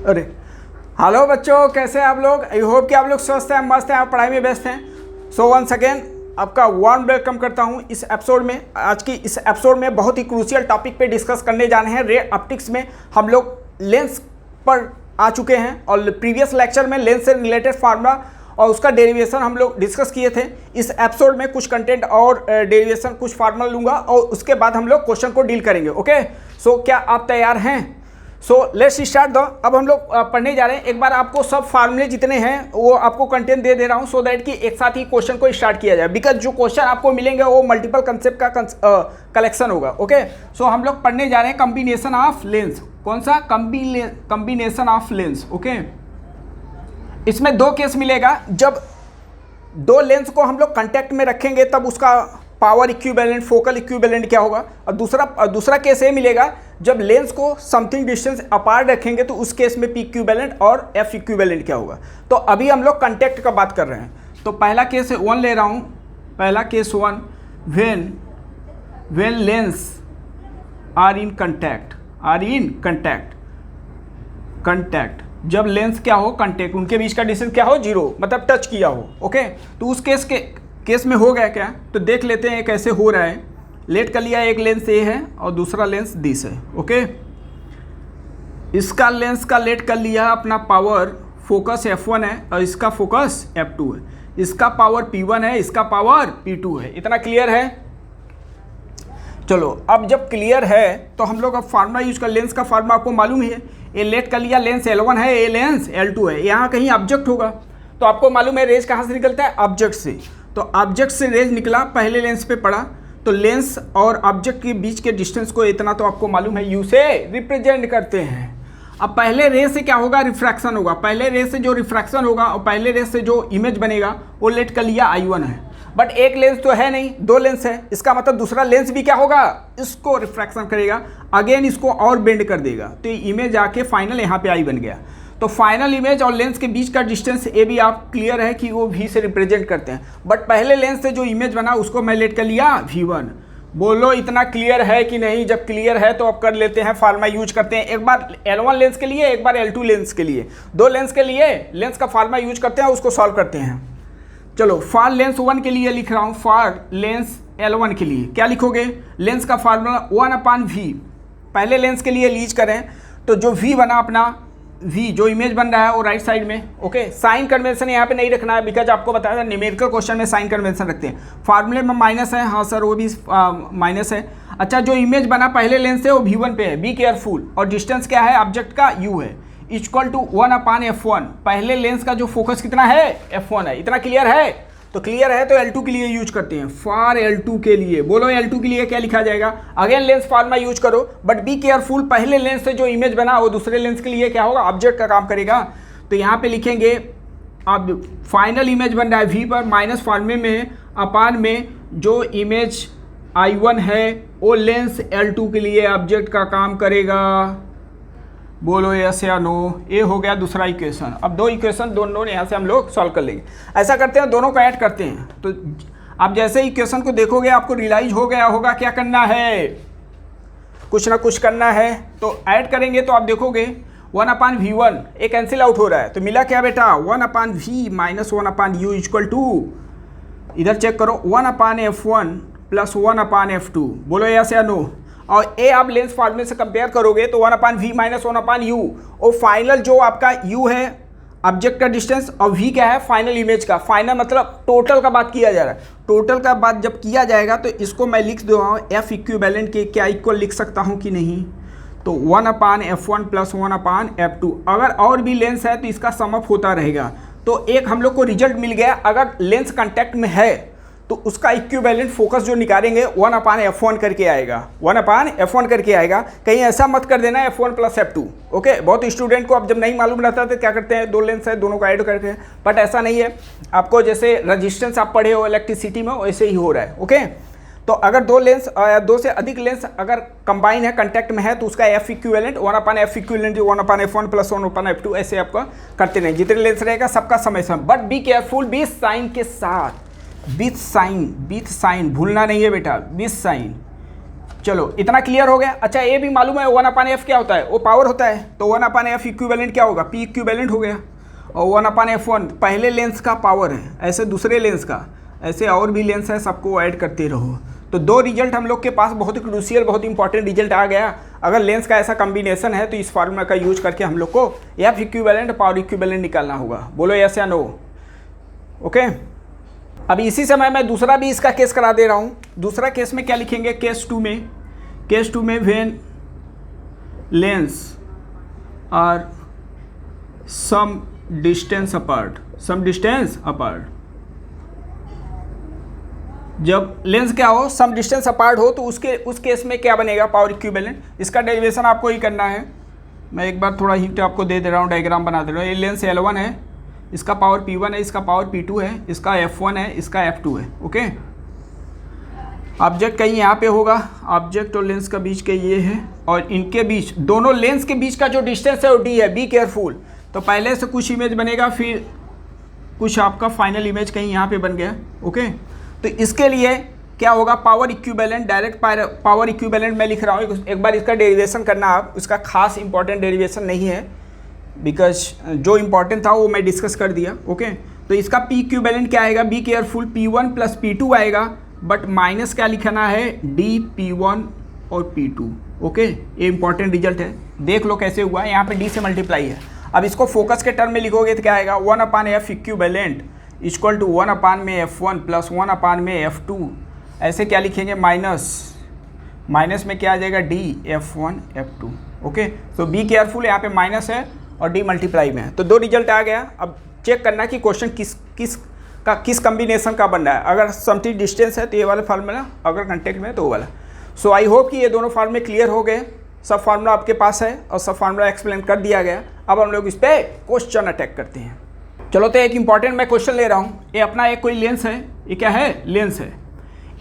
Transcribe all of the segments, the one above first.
अरे हेलो बच्चों, कैसे हैं आप लोग। आई होप कि आप लोग स्वस्थ हैं, मस्त हैं, आप पढ़ाई में व्यस्त हैं। सो वंस अगेन आपका वार्म वेलकम करता हूं इस एपिसोड में। आज की इस एपिसोड में बहुत ही क्रूशियल टॉपिक पे डिस्कस करने जाने हैं। रे ऑप्टिक्स में हम लोग लेंस पर आ चुके हैं और प्रीवियस लेक्चर में लेंस से रिलेटेड फार्मूला और उसका डेरिवेशन हम लोग डिस्कस किए थे। इस एपिसोड में कुछ कंटेंट और डेरिवेशन कुछ फार्मूला लूँगा और उसके बाद हम लोग क्वेश्चन को डील करेंगे। ओके, सो क्या आप तैयार हैं? सो लेट्स स्टार्ट दो। अब हम लोग पढ़ने जा रहे हैं। एक बार आपको सब फार्मूले जितने हैं वो आपको कंटेंट दे रहा हूँ, सो दैट कि एक साथ ही क्वेश्चन को स्टार्ट किया जाए। बिकॉज जो क्वेश्चन आपको मिलेंगे वो मल्टीपल कंसेप्ट का कलेक्शन होगा। ओके, सो हम लोग पढ़ने जा रहे हैं कॉम्बिनेशन ऑफ लेंस। कौन सा? Combination of lens. ओके, इसमें दो केस मिलेगा। जब दो लेंस को हम लोग कांटेक्ट में रखेंगे तब उसका पावर इक्विवेलेंट, फोकल इक्विवेलेंट क्या होगा। और दूसरा केस ये मिलेगा जब लेंस को समथिंग डिस्टेंस अपार्ट रखेंगे तो उस केस में पी इक्विवेलेंट और एफ इक्विवेलेंट क्या होगा। तो अभी हम लोग कांटेक्ट का बात कर रहे हैं। तो पहला केस 1 ले रहा हूँ। पहला case 1, when lens are in contact, जब लेंस क्या हो, कांटेक्ट, उनके बीच का डिस्टेंस क्या हो, 0, मतलब टच किया हो। ओके, तो उस केस में हो गया क्या, तो देख लेते हैं कैसे हो रहा है। लेट कर लिया, एक लेंस ए है और दूसरा लेंस दिस है। ओके, इसका लेंस का लेट कर लिया, अपना पावर फोकस F1 है और इसका फोकस F2 है। इसका पावर P1 है, इसका पावर P2 है। इतना क्लियर है? चलो, अब जब क्लियर है तो हम लोग अब फार्मूला यूज कर, लेंस का फार्मूला आपको मालूम ही है। ये लेट कर लिया, लेंस L1 है, ये लेंस L2 है। यहाँ कहीं ऑब्जेक्ट होगा तो आपको मालूम है रेज कहाँ से निकलता है, ऑब्जेक्ट से। तो ऑब्जेक्ट से रेज निकला, पहले लेंस पे पड़ा, तो लेंस और ऑब्जेक्ट के बीच के डिस्टेंस को इतना तो आपको मालूम है, यू से रिप्रेजेंट करते हैं। अब पहले रे से क्या होगा, रिफ्रैक्शन होगा। पहले रे से जो रिफ्रैक्शन होगा और पहले रे से जो इमेज बनेगा वो लेट कर लिया I1 है। बट एक लेंस तो है नहीं, दो लेंस है। इसका मतलब दूसरा लेंस भी क्या होगा, इसको रिफ्रैक्शन करेगा, अगेन इसको और बेंड कर देगा, तो ये इमेज आके फाइनल यहाँ पे I बन गया। तो फाइनल इमेज और लेंस के बीच का डिस्टेंस ये भी आप क्लियर है कि वो V से रिप्रेजेंट करते हैं। बट पहले लेंस से जो इमेज बना उसको मैं लेट कर लिया V1। बोलो इतना क्लियर है कि नहीं? जब क्लियर है तो अब कर लेते हैं, फार्मूला यूज करते हैं। एक बार L1 लेंस के लिए, एक बार L2 लेंस के लिए। दो लेंस के लिए लेंस का फार्मूला यूज करते हैं, उसको सॉल्व करते हैं। चलो, फॉर लेंस 1 के लिए लिख रहा हूँ। फॉर लेंस L1 के लिए क्या लिखोगे? लेंस का फार्मूला 1/V। पहले लेंस के लिए लीज करें तो जो V बना अपना, V जो इमेज बन रहा है वो राइट साइड में। ओके, साइन कन्वेंशन यहाँ पे नहीं रखना है, बिकॉज आपको बताया था न्यूमेरिकल क्वेश्चन में साइन कन्वेंशन रखते हैं। फार्मूले में माइनस है, हाँ सर वो भी माइनस है। अच्छा, जो इमेज बना पहले लेंस से वो V1 पे है, बी केयरफुल। और डिस्टेंस क्या है, ऑब्जेक्ट का U है, इक्वल टू 1/F1। पहले लेंस का जो फोकस कितना है, F1 है। इतना क्लियर है? तो क्लियर है तो L2 के लिए यूज करते हैं। फॉर L2 के लिए बोलो, L2 के लिए क्या लिखा जाएगा? अगेन लेंस फार्मूला यूज करो, बट बी केयरफुल, पहले लेंस से जो इमेज बना वो दूसरे लेंस के लिए क्या होगा, ऑब्जेक्ट का काम करेगा। तो यहाँ पे लिखेंगे अब फाइनल इमेज बन रहा है V पर, माइनस फार्मूले में अपान में जो इमेज I1 है वो लेंस L2 के लिए ऑब्जेक्ट का काम करेगा। बोलो यस या नो। ये हो गया दूसरा इक्वेशन। अब दो इक्वेशन दोनों यहाँ से हम लोग सॉल्व कर लेंगे। ऐसा करते हैं, दोनों को ऐड करते हैं। तो आप जैसे इक्वेशन को देखोगे आपको रियलाइज हो गया होगा क्या करना है, कुछ ना कुछ करना है। तो ऐड करेंगे तो आप देखोगे 1/V1 एक कैंसिल आउट हो रहा है, तो मिला क्या बेटा, 1/V माइनस 1/U इक्वल टू, इधर चेक करो, 1/F1 प्लस 1/F2। बोलो यस या नो। और ए आप लेंस फार्मूले से कंपेयर करोगे तो 1/V माइनस 1/U, और फाइनल जो आपका U है ऑब्जेक्ट का डिस्टेंस, और V क्या है, फाइनल इमेज का। फाइनल मतलब टोटल का बात किया जा रहा है। टोटल का बात जब किया जाएगा तो इसको मैं लिख दे रहा हूँ F इक्विवेलेंट के क्या इक्वल लिख सकता हूँ कि नहीं, तो 1/F1 प्लस 1/F2। अगर और भी लेंस है तो इसका सम अप होता रहेगा। तो एक हम लोग को रिजल्ट मिल गया। अगर लेंस कांटेक्ट में है तो उसका इक्विवेलेंट फोकस जो निकालेंगे 1/F1 करके आएगा, 1/F1 करके आएगा। कहीं ऐसा मत कर देना F1 प्लस F2। ओके, बहुत स्टूडेंट को अब जब नहीं मालूम रहता तो क्या करते हैं, दो लेंस है दोनों को ऐड करके, बट ऐसा नहीं है। आपको जैसे रजिस्टेंस आप पढ़े हो इलेक्ट्रिसिटी में, वैसे ही हो रहा है। ओके, तो अगर दो लेंस, दो से अधिक लेंस अगर कंबाइन है, कांटेक्ट में है, तो उसका F equivalent 1/F equivalent 1/F1 plus 1/F2 ऐसे आपका करते नहीं। जितने लेंस रहेगा सबका समय सम, बट बी केयरफुल, बीच साइन के साथ, बीच साइन भूलना नहीं है बेटा, बीच साइन। चलो इतना क्लियर हो गया। अच्छा ये भी मालूम है 1/f क्या होता है, वो पावर होता है, तो 1/f इक्विवेलेंट क्या होगा, P इक्विवेलेंट हो गया, और 1/f1 पहले लेंस का पावर है, ऐसे दूसरे लेंस का, ऐसे और भी लेंस है, सबको ऐड करते रहो। तो दो रिजल्ट हम लोग के पास बहुत ही क्रूशियल, बहुत इंपॉर्टेंट रिजल्ट आ गया। अगर लेंस का ऐसा कॉम्बिनेशन है तो इस फार्मूला का यूज करके हम लोग को F इक्विवेलेंट पावर इक्विवेलेंट निकालना होगा। बोलो यस या नो। ओके, अभी इसी समय मैं दूसरा भी इसका केस करा दे रहा हूँ। दूसरा केस में क्या लिखेंगे, केस टू में when lens are some distance apart, जब लेंस क्या हो, सम डिस्टेंस अपार्ट हो, तो उस केस में क्या बनेगा, पावर इक्विवेलेंट। इसका डेरिवेशन आपको ही करना है। मैं एक बार थोड़ा हिंट आपको दे दे रहा हूँ, डायग्राम बना दे रहा हूँ। ये लेंस L1 है, इसका पावर P1 है, इसका पावर P2 है, इसका F1 है, इसका F2 है। ओके, ऑब्जेक्ट कहीं यहाँ पे होगा, ऑब्जेक्ट और लेंस का बीच के ये है, और इनके बीच, दोनों लेंस के बीच का जो डिस्टेंस है वो D है। Be careful. तो पहले से कुछ इमेज बनेगा, फिर कुछ आपका फाइनल इमेज कहीं यहाँ पे बन गया। ओके, तो इसके लिए क्या होगा, power equivalent, direct power equivalent मैं लिख रहा हूँ। एक बार इसका डेरिवेशन करना आप, इसका खास इंपॉर्टेंट डेरिवेशन नहीं है, बिकॉज जो इंपॉर्टेंट था वो मैं डिस्कस कर दिया। ओके, तो इसका P इक्विवेलेंट क्या आएगा, be careful, P1 plus P2 आएगा, बट माइनस क्या लिखना है, D P1 और P2। ओके, ये इंपॉर्टेंट रिजल्ट है, देख लो कैसे हुआ है। यहाँ पे D से मल्टीप्लाई है। अब इसको फोकस के टर्म में लिखोगे तो क्या आएगा, 1/f equivalent equal to 1/f1 plus 1/f2, ऐसे क्या लिखेंगे, माइनस में क्या आ जाएगा, D F1 F2। ओके, तो बी केयरफुल, यहाँ पे माइनस है और D मल्टीप्लाई में है। तो दो रिजल्ट आ गया। अब चेक करना कि क्वेश्चन किस कॉम्बिनेशन का बन रहा है। अगर समथिंग डिस्टेंस है तो ये वाला फार्मूला, अगर कंटेक्ट में है तो वो वाला। सो आई होप कि ये दोनों फार्मूले क्लियर हो गए। सब फार्मूला आपके पास है और सब फार्मूला एक्सप्लेन कर दिया गया। अब हम लोग इस पर क्वेश्चन अटैक करते हैं। चलो, तो एक इंपॉर्टेंट मैं क्वेश्चन ले रहा हूँ। ये अपना एक कोई लेंस है, ये क्या है, लेंस है।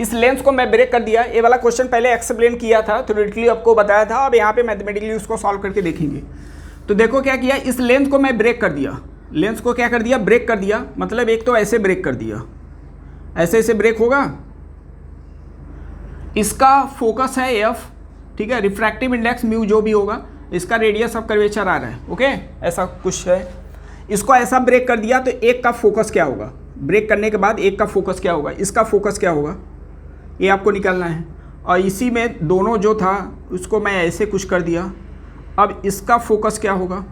इस लेंस को मैं ब्रेक कर दिया। ये वाला क्वेश्चन पहले एक्सप्लेन किया था, थ्योरेटिकली आपको बताया था। अब यहाँ पे मैथमेटिकली उसको सॉल्व करके देखेंगे। तो देखो क्या किया, इस लेंस को मैं ब्रेक कर दिया। लेंस को क्या कर दिया, ब्रेक कर दिया। मतलब एक तो ऐसे ब्रेक कर दिया, ऐसे ब्रेक होगा। इसका फोकस है F, ठीक है, रिफ्रैक्टिव इंडेक्स म्यू जो भी होगा, इसका रेडियस ऑफ कर्वेचर आ रहा है। ओके, ऐसा कुछ है। इसको ऐसा ब्रेक कर दिया तो एक का फोकस क्या होगा, ब्रेक करने के बाद एक का फोकस क्या होगा, इसका फोकस क्या होगा, ये आपको निकालना है। और इसी में दोनों जो था उसको मैं ऐसे कुछ कर दिया। अब इसका फोकस क्या होगा।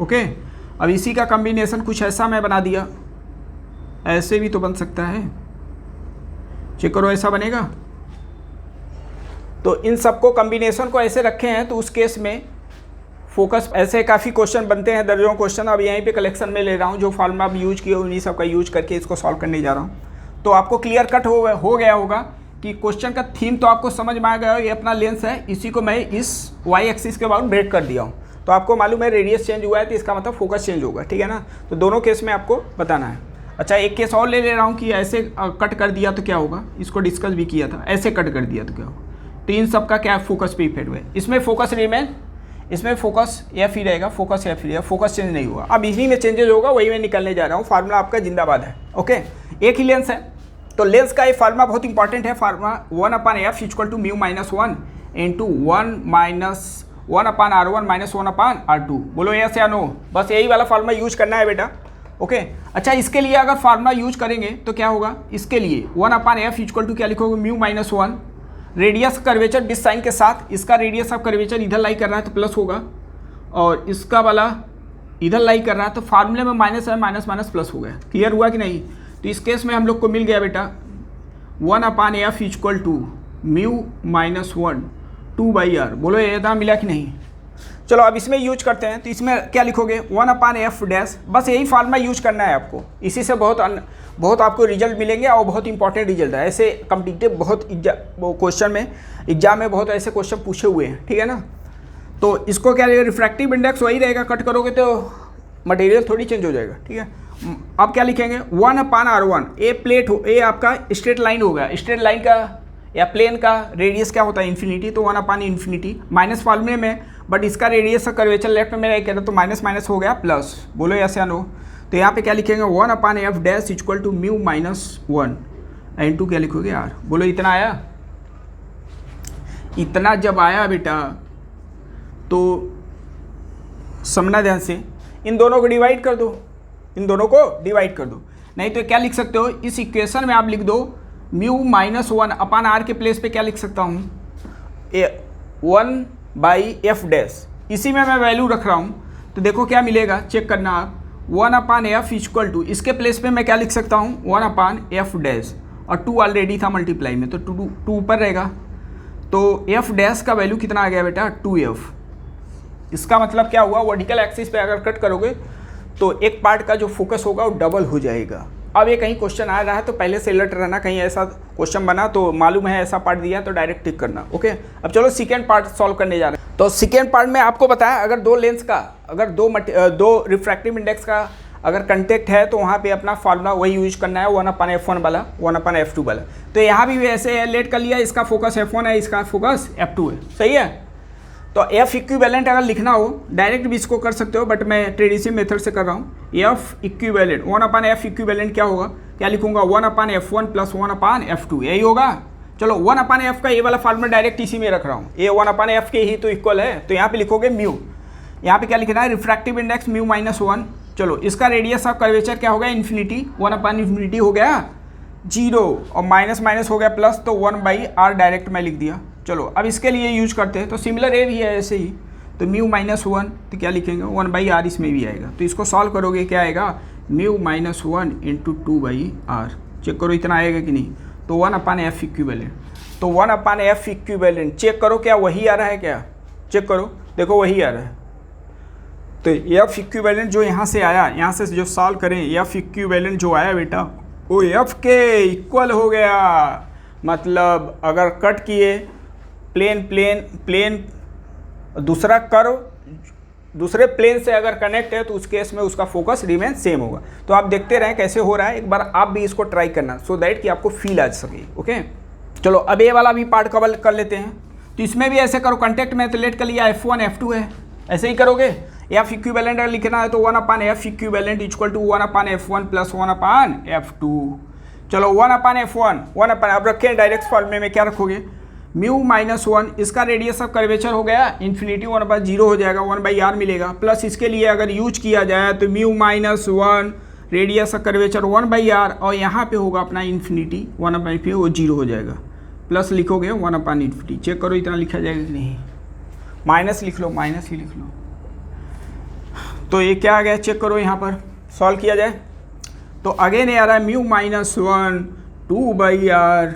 ओके, अब इसी का कॉम्बिनेशन कुछ ऐसा मैं बना दिया। ऐसे भी तो बन सकता है, चेक करो, ऐसा बनेगा। तो इन सबको कॉम्बिनेशन को ऐसे रखे हैं तो उस केस में फोकस, ऐसे काफ़ी क्वेश्चन बनते हैं, दर्जनों क्वेश्चन। अब यहीं पे कलेक्शन में ले रहा हूँ, जो फार्मूला अब यूज किए उन्हीं सब का यूज करके इसको सॉल्व करने जा रहा हूँ। तो आपको क्लियर कट हो गया होगा कि क्वेश्चन का थीम तो आपको समझ में आ गया। ये अपना लेंस है, इसी को मैं इस वाई एक्सिस के बाद ब्रेक कर दिया हूँ। तो आपको मालूम है रेडियस चेंज हुआ है तो इसका मतलब फोकस चेंज होगा, ठीक है ना। तो दोनों केस में आपको बताना है। अच्छा, एक केस और ले रहा हूँ कि ऐसे कट कर दिया तो क्या होगा, इसको डिस्कस भी किया था। ऐसे कट कर दिया तो क्या होगा। तो इन सब का क्या फोकस पे इफेक्ट हुआ है। इसमें फोकस रिमेन, इसमें फोकस F ही रहेगा, फोकस F ही रहेगा, फोकस चेंज नहीं हुआ। अब इसी में चेंजेस होगा, वही मैं निकलने जा रहा हूँ। फार्मूला आपका जिंदाबाद है। ओके, एक ही लेंस है तो लेंस का ये फार्मूला बहुत इंपॉर्टेंट है। Formula 1/f equal to mu -1 into 1/r1 minus 1/r2। बोलो यस या नो। बस यही वाला फार्मूला यूज करना है बेटा। ओके, अच्छा, इसके लिए अगर फार्मूला यूज करेंगे तो क्या होगा, इसके लिए 1/f इक्वल टू क्या लिखोगे, mu -1, radius curvature this sign के साथ। इसका रेडियस ऑफ कर्वेचर इधर लाई कर रहा है तो प्लस होगा, और इसका वाला इधर लाई कर रहा है तो फार्मूले में माइनस है, माइनस माइनस प्लस हो गया। क्लियर हुआ कि नहीं। तो इस केस में हम लोग को मिल गया बेटा 1/f equal to mu -1 2/r। बोलो ये इतना मिला कि नहीं। चलो अब इसमें यूज करते हैं। तो इसमें क्या लिखोगे, 1/f डैश। बस यही फार्मूला यूज करना है आपको। इसी से बहुत आपको रिजल्ट मिलेंगे और बहुत इंपॉर्टेंट रिजल्ट है। ऐसे कॉम्पिटिटिव बहुत क्वेश्चन में, एग्जाम में बहुत ऐसे क्वेश्चन पूछे हुए हैं, ठीक है ना। तो इसको क्या रहेगा, रिफ्रैक्टिव इंडेक्स वही रहेगा। कट करोगे तो मटेरियल थोड़ी चेंज हो जाएगा, ठीक है। अब क्या लिखेंगे, 1/r1। ए प्लेट हो, ए आपका स्ट्रेट लाइन होगा। स्ट्रेट लाइन का या प्लेन का रेडियस क्या होता है, इन्फिनिटी। तो 1/∞ माइनस फार्मूले में, बट इसका रेडियस का कर्वेचर लेफ्ट में मेरा कह रहा तो माइनस माइनस हो गया प्लस। बोलो यस या नो। तो यहाँ पे क्या लिखेंगे, 1/f dash equal to mu -1 into क्या लिखोगे, r। बोलो इतना आया। इतना जब आया बेटा तो समझना ध्यान से, इन दोनों को डिवाइड कर दो, इन दोनों को डिवाइड कर दो। नहीं तो क्या लिख सकते हो, इस इक्वेशन में आप लिख दो म्यू माइनस 1 अपान आर के प्लेस पे क्या लिख सकता हूँ, 1/f डैश। इसी में मैं वैल्यू रख रहा हूँ, तो देखो क्या मिलेगा, चेक करना आप। 1/f इक्वल टू, इसके प्लेस पे मैं क्या लिख सकता हूँ, 1/f डैश, और 2 ऑलरेडी था मल्टीप्लाई में, तो 2 ऊपर रहेगा। तो f डैश का वैल्यू कितना आ गया बेटा, 2f। इसका मतलब क्या हुआ, वर्टिकल एक्सिस पे अगर कट करोगे तो एक पार्ट का जो फोकस होगा वो डबल हो जाएगा। अब ये कहीं क्वेश्चन आ रहा है तो पहले से अलर्ट रहना, कहीं ऐसा क्वेश्चन बना तो मालूम है ऐसा पार्ट दिया तो डायरेक्ट टिक करना। ओके, अब चलो सेकेंड पार्ट सॉल्व करने जा रहे हैं। तो सेकेंड पार्ट में आपको बताया, अगर दो लेंस का, अगर दो रिफ्रैक्टिव इंडेक्स का अगर कंटेक्ट है तो वहाँ पे अपना फार्मूला वही यूज करना है, 1/f1 वाला, 1/f2 वाला। तो यहाँ भी ऐसे एलेट कर लिया, इसका फोकस f1 है, इसका फोकस f2 है, सही है। तो f इक्विवेलेंट अगर लिखना हो डायरेक्ट भी इसको कर सकते हो, बट मैं ट्रेडिशनल मेथड से कर रहा हूँ। f इक्विवेलेंट 1/f इक्विवेलेंट क्या होगा, क्या लिखूंगा, 1/f1 प्लस 1/f2, यही होगा। चलो 1/f का ये वाला फार्मूला डायरेक्ट इसी में रख रहा हूँ, ये 1/f के ही तो इक्वल है, तो यहाँ पे लिखोगे म्यू, यहाँ पे क्या लिखना है, रिफ्रैक्टिव इंडेक्स म्यू माइनस 1। चलो इसका रेडियस ऑफ कर्वेचर क्या हो गया, इन्फिनिटी, 1/∞ हो गया 0, और माइनस माइनस हो गया प्लस, तो 1/r डायरेक्ट मैं लिख दिया। चलो अब इसके लिए यूज करते हैं, तो सिमिलर ए भी है ऐसे ही, तो म्यू माइनस 1 तो क्या लिखेंगे, 1/r इसमें भी आएगा। तो इसको सॉल्व करोगे क्या आएगा, mu minus 1 into 2/r। Check करो इतना आएगा कि नहीं, तो 1/f इक्विवेलेंट, तो 1/f इक्विवेलेंट चेक करो क्या वही आ रहा है क्या, चेक करो, देखो वही आ रहा है। तो f इक्विवेलेंट जो यहाँ से आया, यहाँ से जो सॉल्व करें, f इक्विवेलेंट जो आया बेटा वो f के इक्वल हो गया। मतलब अगर कट किए प्लेन दूसरा कर्व दूसरे प्लेन से अगर कनेक्ट है तो उस केस में उसका फोकस रिमेन सेम होगा। तो आप देखते रहें कैसे हो रहा है, एक बार आप भी इसको ट्राई करना, सो दैट कि आपको फील आ सके। ओके, चलो अब ये वाला भी पार्ट कवर कर लेते हैं। तो इसमें भी ऐसे करो, कॉन्टेक्ट में तो लेट कर लिया, f1 f2 है, ऐसे ही करोगे। f इक्विवेलेंट अगर लिखना है तो 1/f equivalent equal to 1/f1 plus 1/f2। चलो 1/f1 अब रखें डायरेक्ट फॉर्मूले में, क्या रखोगे, म्यू माइनस 1, इसका रेडियस ऑफ कर्वेचर हो गया इन्फिनिटी, 1/0 हो जाएगा, 1/r मिलेगा, प्लस इसके लिए अगर यूज किया जाए तो mu minus 1 radius of curvature 1/r, और यहाँ पे होगा अपना इन्फिनिटी 1/p, वो 0 हो जाएगा, प्लस लिखोगे 1/∞। चेक करो इतना लिखा जाएगा कि नहीं, माइनस लिख लो, माइनस ही लिख लो। तो ये क्या आ गया, चेक करो यहाँ पर सॉल्व किया जाए तो अगेन ये आ रहा है mu minus 1 2/r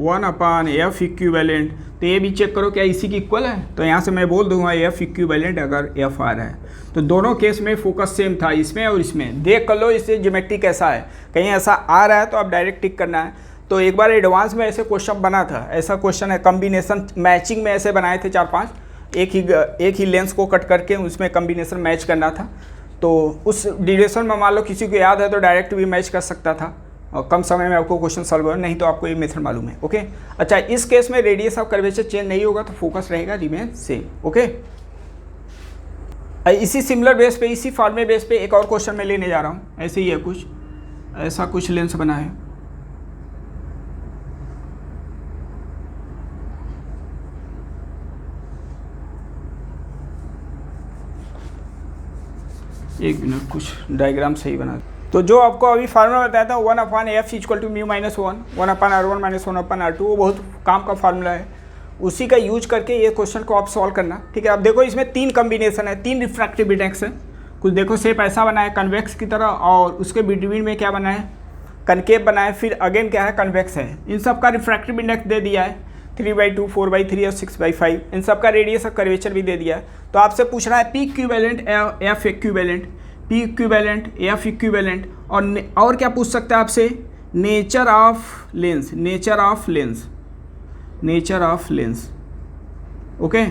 1/f equivalent. तो ये भी चेक करो क्या इसी की इक्वल है, तो यहाँ से मैं बोल दूंगा f इक्विवेलेंट अगर f आ रहा है तो दोनों केस में फोकस सेम था, इसमें और इसमें। देख कर लो इससे ज्योमेट्री कैसा है, कहीं ऐसा आ रहा है तो आप डायरेक्ट टिक करना है। तो एक बार एडवांस में ऐसे क्वेश्चन बना था, ऐसा क्वेश्चन है, कम्बिनेशन मैचिंग में ऐसे बनाए थे 4-5, एक ही लेंस को कट करके उसमें कम्बिनेशन मैच करना था। तो उस ड्यूरेशन में मान लो किसी को याद है तो डायरेक्ट भी मैच कर सकता था, और कम समय में आपको क्वेश्चन सॉल्व हो, नहीं तो आपको ये मेथड मालूम है। ओके, अच्छा इस केस में रेडियस ऑफ कर्वेचर चेंज नहीं होगा तो फोकस रहेगा रिमेन सेम। ओके, इसी सिमिलर बेस पे, इसी फॉर्मे बेस पे एक और क्वेश्चन मैं लेने जा रहा हूँ। ऐसे ही है कुछ, ऐसा कुछ लेंस बना है, एक मिनट कुछ डायग्राम सही बना। तो जो आपको अभी फार्मूला बताया था 1/f equal to mu minus 1 1/r1 minus 1/r2, वो बहुत काम का फार्मूला है, उसी का यूज करके ये क्वेश्चन को आप सॉल्व करना। ठीक है, अब देखो इसमें 3 कम्बिनेशन है, 3 रिफ्रैक्टिव इंडेक्स है। कुछ देखो शेप ऐसा बना है कन्वेक्स की तरह, और उसके बिटवीन में क्या बना है, कनकेव बना है, फिर अगेन क्या है, कन्वेक्स है। इन सब का रिफ्रैक्टिव इंडेक्स दे दिया है 3/2 4/3 और 6/5। इन सब का रेडियस ऑफ कर्वेचर भी दे दिया है। तो आपसे पूछ रहा है P equivalent f equivalent, P equivalent f equivalent, और क्या पूछ सकता है आपसे, nature of lens, nature of lens, nature of lens. Okay,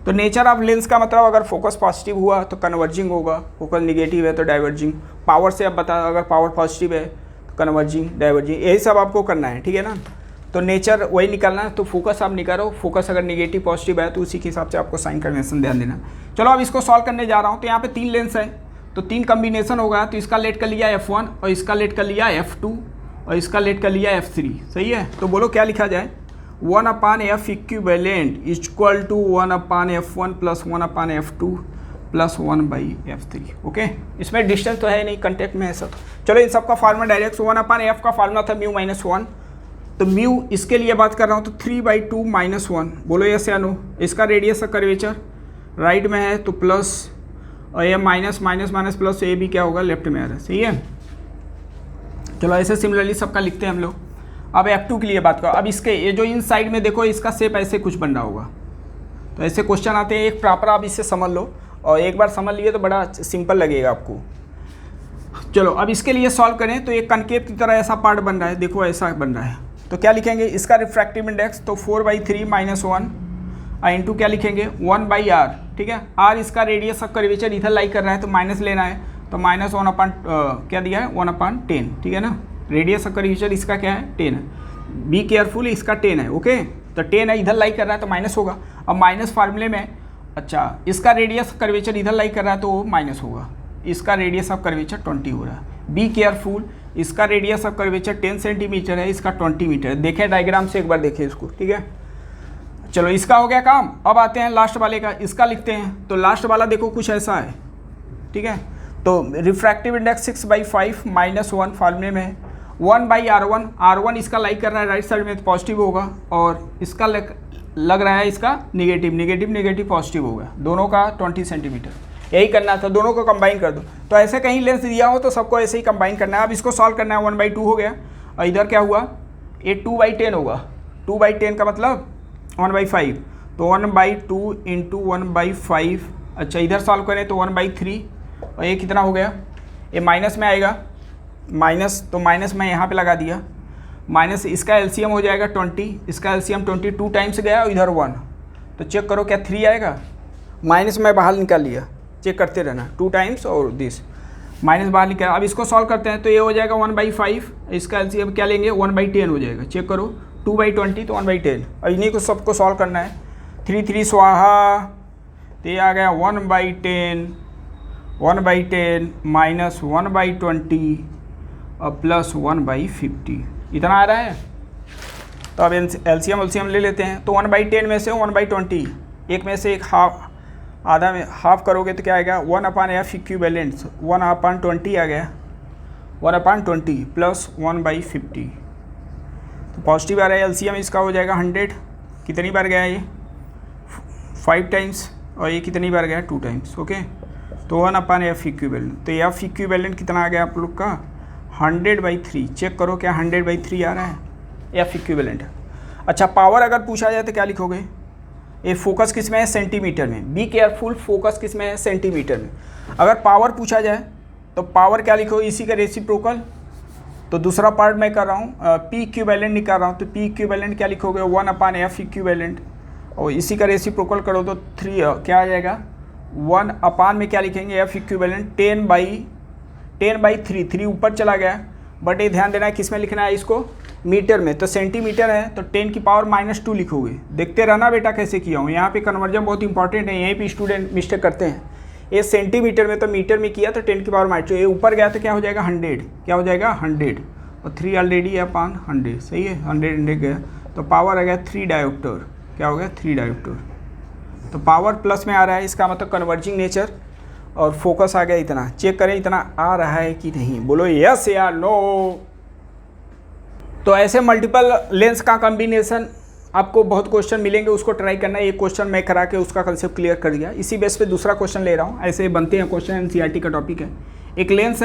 तो नेचर ऑफ लेंस का मतलब अगर फोकस पॉजिटिव हुआ तो कन्वर्जिंग होगा, फोकस निगेटिव है तो डाइवर्जिंग। पावर से अब बता, अगर पावर पॉजिटिव है तो कन्वर्जिंग डाइवर्जिंग, यही सब आपको करना है। ठीक है ना, तो नेचर वही निकालना है। तो फोकस आप निकालो, फोकस अगर निगेटिव पॉजिटिव है तो उसी के हिसाब से आपको साइन कन्वेंशन ध्यान देना। चलो अब इसको सॉल्व करने जा रहा हूँ। तो यहाँ पे 3 लेंस है तो 3 कम्बिनेशन होगा। तो इसका लेट कर लिया f1, और इसका लेट कर लिया f2, और इसका लेट कर लिया f3। सही है, तो बोलो क्या लिखा जाए, 1/f equivalent equal to 1/f1 plus 1/f2 plus 1/f3। Okay, इसमें डिस्टेंस तो है नहीं, कंटेक्ट में है सब। चलो इन सब का फार्मूला डायरेक्ट 1/f का फार्मूला था म्यू माइनस 1, तो म्यू इसके लिए बात कर रहा हूँ तो 3/2 माइनस 1। बोलो यस या नो। इसका रेडियस का कर्वेचर राइट में है तो प्लस, और ये माइनस माइनस माइनस प्लस, ये भी क्या होगा लेफ्ट में आ रहा है। सही है। चलो ऐसे सिमिलरली सबका लिखते हैं हम लोग। अब F2 के लिए बात करो। अब इसके ये जो इन साइड में देखो, इसका शेप ऐसे कुछ बन रहा होगा, तो ऐसे क्वेश्चन आते हैं। एक प्रॉपर आप इसे समझ लो, और एक बार समझ लिए तो बड़ा सिंपल लगेगा आपको। चलो अब इसके लिए सॉल्व करें तो एक कनकेव की तरह ऐसा पार्ट बन रहा है, देखो ऐसा बन रहा है। तो क्या लिखेंगे इसका रिफ्रैक्टिव इंडेक्स, तो 4/3 माइनस 1 इंटू क्या लिखेंगे 1/r। ठीक है, r इसका रेडियस ऑफ कर्वेचर इधर लाई कर रहा है तो माइनस लेना है, तो माइनस 1/, क्या दिया है 1/10। ठीक है ना, रेडियस ऑफ कर्वेचर इसका क्या है 10 है। बी केयरफुल, इसका 10 है। ओके, तो 10 है, इधर लाई कर रहा है तो माइनस होगा। अब माइनस फार्मूले में, अच्छा इसका रेडियस ऑफ कर्वेचर इधर लाई कर रहा है तो वो माइनस होगा। इसका रेडियस ऑफ कर्वेचर 20 हो रहा है। बी केयरफुल, इसका रेडियस ऑफ कर्वेचर 10 सेंटीमीटर है, इसका 20 मीटर है। देखें डायग्राम से एक बार देखें इसको। ठीक है, चलो इसका हो गया काम। अब आते हैं लास्ट वाले का, इसका लिखते हैं। तो लास्ट वाला देखो कुछ ऐसा है। ठीक है, तो रिफ्रैक्टिव इंडेक्स 6/5 माइनस 1 फार्मूले में है 1/r1। r1 इसका लाइक कर रहा है राइट साइड में तो पॉजिटिव होगा, और इसका लग रहा है इसका निगेटिव, निगेटिव निगेटिव पॉजिटिव होगा। दोनों का 20 सेंटीमीटर, यही करना था। दोनों को कंबाइन कर दो। तो ऐसे कहीं लेंस दिया हो तो सबको ऐसे ही कंबाइन करना है। अब इसको सॉल्व करना है। 1/2 हो गया, और इधर क्या हुआ ये 2/10 होगा। 2/10 का मतलब 1/5, तो 1/2 इंटू 1/5। अच्छा इधर सॉल्व करें तो 1/3, और ये कितना हो गया, ये माइनस में आएगा माइनस, तो माइनस मैं यहाँ पे लगा दिया। माइनस इसका एलसीएम हो जाएगा 20, इसका एलसीएम 20 2 टाइम्स गया, और इधर 1, तो चेक करो क्या 3 आएगा। माइनस मैं बाहर निकाल लिया, चेक करते रहना 2 टाइम्स और दिस माइनस बाहर निकाल। अब इसको सॉल्व करते हैं तो ये हो जाएगा 1/5, इसका एलसीएम क्या लेंगे 1/10 हो जाएगा। चेक करो 2/20 तो 1/10, और इन्हीं को सबको सॉल्व करना है। 3 3 स्वाहा, तो ये आ गया 1/10 माइनस 1/20 और प्लस 1/50, इतना आ रहा है। तो अब एलसीएम ले लेते हैं। तो 1/10 में से 1/20, एक में से एक हाफ, आधा में हाफ करोगे तो क्या आएगा 1/f इक्विवेलेंट 1/20 आ गया, 1/20 प्लस 1/50, तो पॉजिटिव आ रहा है। एलसीएम इसका हो जाएगा 100। कितनी बार गया ये 5 टाइम्स, और ये कितनी बार गया 2 टाइम्स। ओके, तो 1/f इक्विवेलेंट, तो f इक्विवेलेंट कितना आ गया आप लोग का 100/3। चेक करो क्या 100/3 आ रहा है, f इक्विवेलेंट। अच्छा पावर अगर पूछा जाए तो क्या लिखोगे, ये फोकस किस में है सेंटीमीटर में। बी केयरफुल, फोकस किस में है सेंटीमीटर में। अगर पावर पूछा जाए तो पावर क्या लिखो, इसी का रेसिप्रोकल। तो दूसरा पार्ट मैं कर रहा हूँ, पी इक्विवेलेंट निकाल रहा हूँ, तो पी इक्विवेलेंट क्या लिखोगे 1/f इक्विवेलेंट, और इसी का रेसिप्रोकल करो तो 3 क्या आ जाएगा 1 में क्या लिखेंगे f इक्विवेलेंट 10/3। 3 ऊपर चला गया, बट ये ध्यान देना है किस में लिखना है इसको, मीटर में। तो सेंटीमीटर है तो 10 की पावर -2 लिखोगे। देखते रहना बेटा कैसे किया हूँ, यहाँ पे कन्वर्जन बहुत इंपॉर्टेंट है, यहीं पे स्टूडेंट मिस्टेक करते हैं। ये सेंटीमीटर में तो मीटर में किया तो 10 की पावर -2, ये ऊपर गया तो क्या हो जाएगा 100, क्या हो जाएगा 100, और 3 ऑलरेडी है अपॉन 100। सही है, 100 गया तो पावर आ गया 3 डायोप्टर। क्या हो गया 3 डायोप्टर। तो पावर प्लस में आ रहा है, इसका मतलब कन्वर्जिंग नेचर, और फोकस आ गया इतना। चेक करें इतना आ रहा है कि नहीं, बोलो यस या नो। तो ऐसे मल्टीपल लेंस का कॉम्बिनेशन आपको बहुत क्वेश्चन मिलेंगे, उसको ट्राई करना है। एक क्वेश्चन मैं करा के उसका कंसेप्ट क्लियर कर दिया, इसी बेस पे दूसरा क्वेश्चन ले रहा हूँ। ऐसे बनते हैं क्वेश्चन, एनसीईआरटी का टॉपिक है। एक लेंस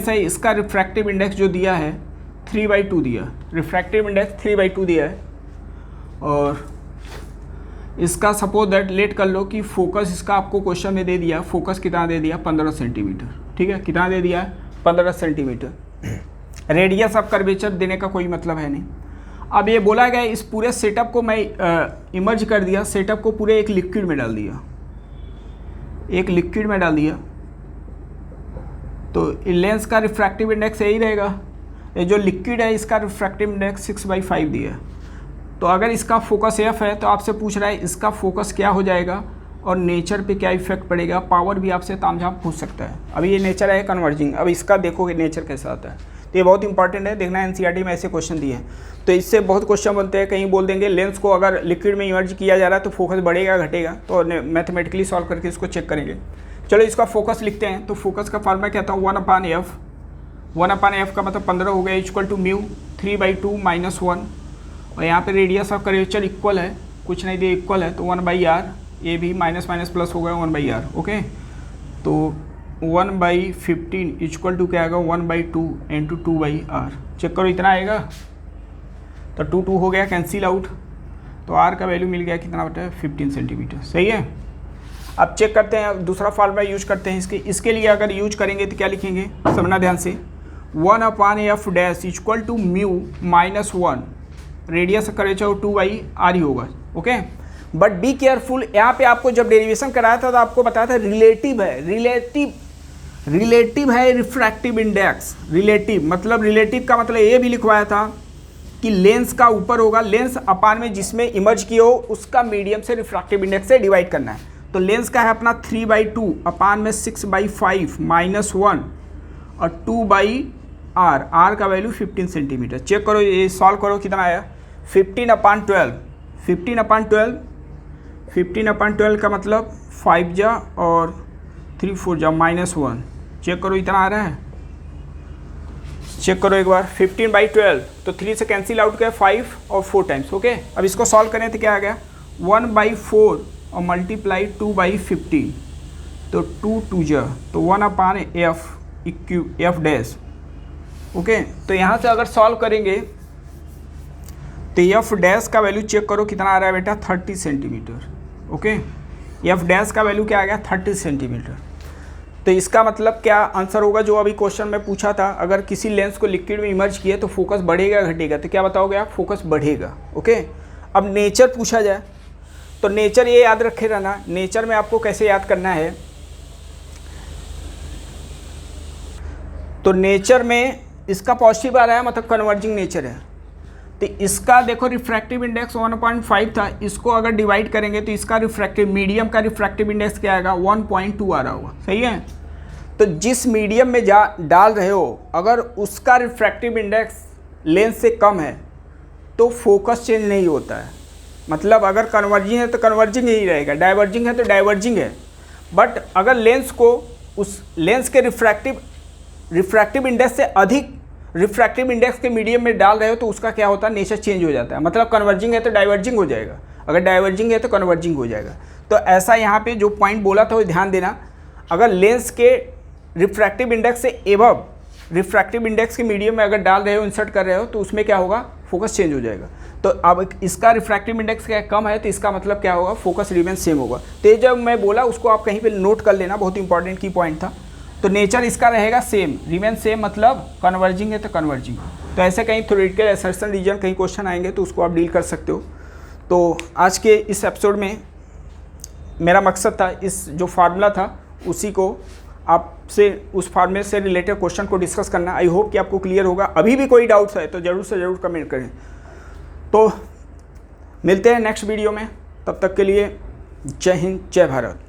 है, इसका रिफ्रैक्टिव इंडेक्स जो दिया है 3/2 दिया, रिफ्रैक्टिव इंडेक्स 3/2 दिया है, और इसका सपोज दैट लेट कर लो कि फोकस इसका आपको क्वेश्चन में दे दिया, फोकस कितना दे दिया 15 सेंटीमीटर। ठीक है, कितना दे दिया 15 सेंटीमीटर। रेडियस ऑफ कर्वेचर देने का कोई मतलब है नहीं। अब ये बोला गया इस पूरे सेटअप को मैं इमर्ज कर दिया, सेटअप को पूरे एक लिक्विड में डाल दिया, एक लिक्विड में डाल दिया, तो लेंस का रिफ्रैक्टिव इंडेक्स यही रहेगा। ये जो लिक्विड है इसका रिफ्रैक्टिव इंडेक्स 6/5 दिया है। तो अगर इसका फोकस f है तो आपसे पूछ रहा है इसका फोकस क्या हो जाएगा और नेचर पे क्या इफेक्ट पड़ेगा। पावर भी आपसे तामझाम पूछ सकता है। अभी ये नेचर है कन्वर्जिंग, अब इसका देखोगे नेचर कैसा आता है। तो ये बहुत इंपॉर्टेंट है, देखना एनसीईआरटी में ऐसे क्वेश्चन दिए हैं। तो इससे बहुत क्वेश्चन बनते हैं, कहीं बोल देंगे लेंस को अगर लिक्विड में इमर्ज किया जा रहा है तो फोकस बढ़ेगा घटेगा, तो मैथमेटिकली सॉल्व करके इसको चेक करेंगे। चलो इसका फोकस लिखते हैं। तो फोकस का फार्मूला क्या था, 1/f, 1/f का मतलब 15 हो गया, इक्वल टू म्यू 3/2 - 1, और यहाँ पे रेडियस ऑफ कर्वेचर इक्वल है, कुछ नहीं दिया इक्वल है, तो 1/r, ये भी माइनस माइनस प्लस हो गया 1/r। ओके, तो 1/15 इक्वल टू क्या आएगा 1/2 × 2/r। चेक करो इतना आएगा, तो 2 हो गया, कैंसिल आउट, तो r का वैल्यू मिल गया कितना बेटा 15 सेंटीमीटर। सही है। अब चेक करते हैं, दूसरा फार्मूला यूज करते हैं इसके लिए अगर यूज करेंगे तो क्या लिखेंगे, समझना ध्यान से, 1/f dash equal to mu -1, radius curvature 2/r ही होगा। ओके, बट बी केयरफुल, यहाँ पे आपको जब डेरिवेशन कराया था तो आपको बताया था रिलेटिव है, रिलेटिव है रिफ्रैक्टिव इंडेक्स। रिलेटिव मतलब, रिलेटिव का मतलब ये भी लिखवाया था कि लेंस का ऊपर होगा, लेंस अपान में जिसमें इमर्ज की हो उसका मीडियम से रिफ्रैक्टिव इंडेक्स से डिवाइड करना है। तो लेंस का है अपना 3/2 अपान में 6/5 -1 और 2/r, r का वैल्यू 15 सेंटीमीटर। चेक करो, ये सॉल्व करो कितना आया, 15/12, 15/12 का मतलब 5 जा और 3 4 जा -1। चेक करो इतना आ रहा है, चेक करो एक बार, 15/12, तो 3 से कैंसिल आउट किया 5 और 4 टाइम्स। ओके, अब इसको सॉल्व करें तो क्या आ गया 1/4 और मल्टीप्लाई 2/15, तो 2 2 जा, तो 1/f f डैश। ओके, तो यहाँ से अगर सॉल्व करेंगे तो f डैश का वैल्यू चेक करो कितना आ रहा है बेटा 30 सेंटीमीटर। ओके, f डैश का वैल्यू क्या आ गया 30 सेंटीमीटर। तो इसका मतलब क्या आंसर होगा, जो अभी क्वेश्चन में पूछा था, अगर किसी लेंस को लिक्विड में इमर्ज किया तो फोकस बढ़ेगा घटेगा, तो क्या बताओगे आप, फोकस बढ़ेगा। ओके, अब नेचर पूछा जाए तो नेचर ये याद रखे रहना, नेचर में आपको कैसे याद करना है, तो नेचर में इसका पॉजिटिव आ रहा है मतलब कन्वर्जिंग नेचर है, तो इसका देखो रिफ्रैक्टिव इंडेक्स 1.5 था, इसको अगर डिवाइड करेंगे तो इसका रिफ्रैक्टिव मीडियम का रिफ्रैक्टिव इंडेक्स क्या आएगा 1.2 आ रहा होगा। सही है। तो जिस मीडियम में डाल रहे हो अगर उसका रिफ्रैक्टिव इंडेक्स लेंस से कम है तो फोकस चेंज नहीं होता है, मतलब अगर कन्वर्जिंग है तो कन्वर्जिंग ही रहेगा, डाइवर्जिंग है तो डाइवर्जिंग है। बट अगर लेंस को उस लेंस के रिफ्रैक्टिव इंडेक्स से अधिक रिफ्रैक्टिव इंडेक्स के मीडियम में डाल रहे हो तो उसका क्या होता है, नेचर चेंज हो जाता है, मतलब कन्वर्जिंग है तो डाइवर्जिंग हो जाएगा, अगर डाइवर्जिंग है तो कन्वर्जिंग हो जाएगा। तो ऐसा यहाँ पे जो पॉइंट बोला था वो ध्यान देना, अगर लेंस के रिफ्रैक्टिव इंडेक्स से एबव रिफ्रैक्टिव इंडेक्स के मीडियम में अगर डाल रहे हो, इंसर्ट कर रहे हो, तो उसमें क्या होगा, फोकस चेंज हो जाएगा। तो अब इसका रिफ्रैक्टिव इंडेक्स क्या कम है तो इसका मतलब क्या होगा, फोकस रिमेन सेम होगा। तो ये जब मैं बोला उसको आप कहीं पे नोट कर लेना, बहुत इंपॉर्टेंट की पॉइंट था। तो नेचर इसका रहेगा सेम, रिमेन सेम मतलब कन्वर्जिंग है तो कन्वर्जिंग। तो ऐसे कहीं थ्योरेटिकल असर्शन रीजन कहीं क्वेश्चन आएंगे तो उसको आप डील कर सकते हो। तो आज के इस एपिसोड में मेरा मकसद था इस जो फार्मूला था उसी को आपसे उस फार्मूले से रिलेटेड क्वेश्चन को डिस्कस करना। आई होप कि आपको क्लियर होगा। अभी भी कोई डाउट्स है तो ज़रूर से ज़रूर कमेंट करें। तो मिलते हैं नेक्स्ट वीडियो में, तब तक के लिए जय हिंद जय भारत।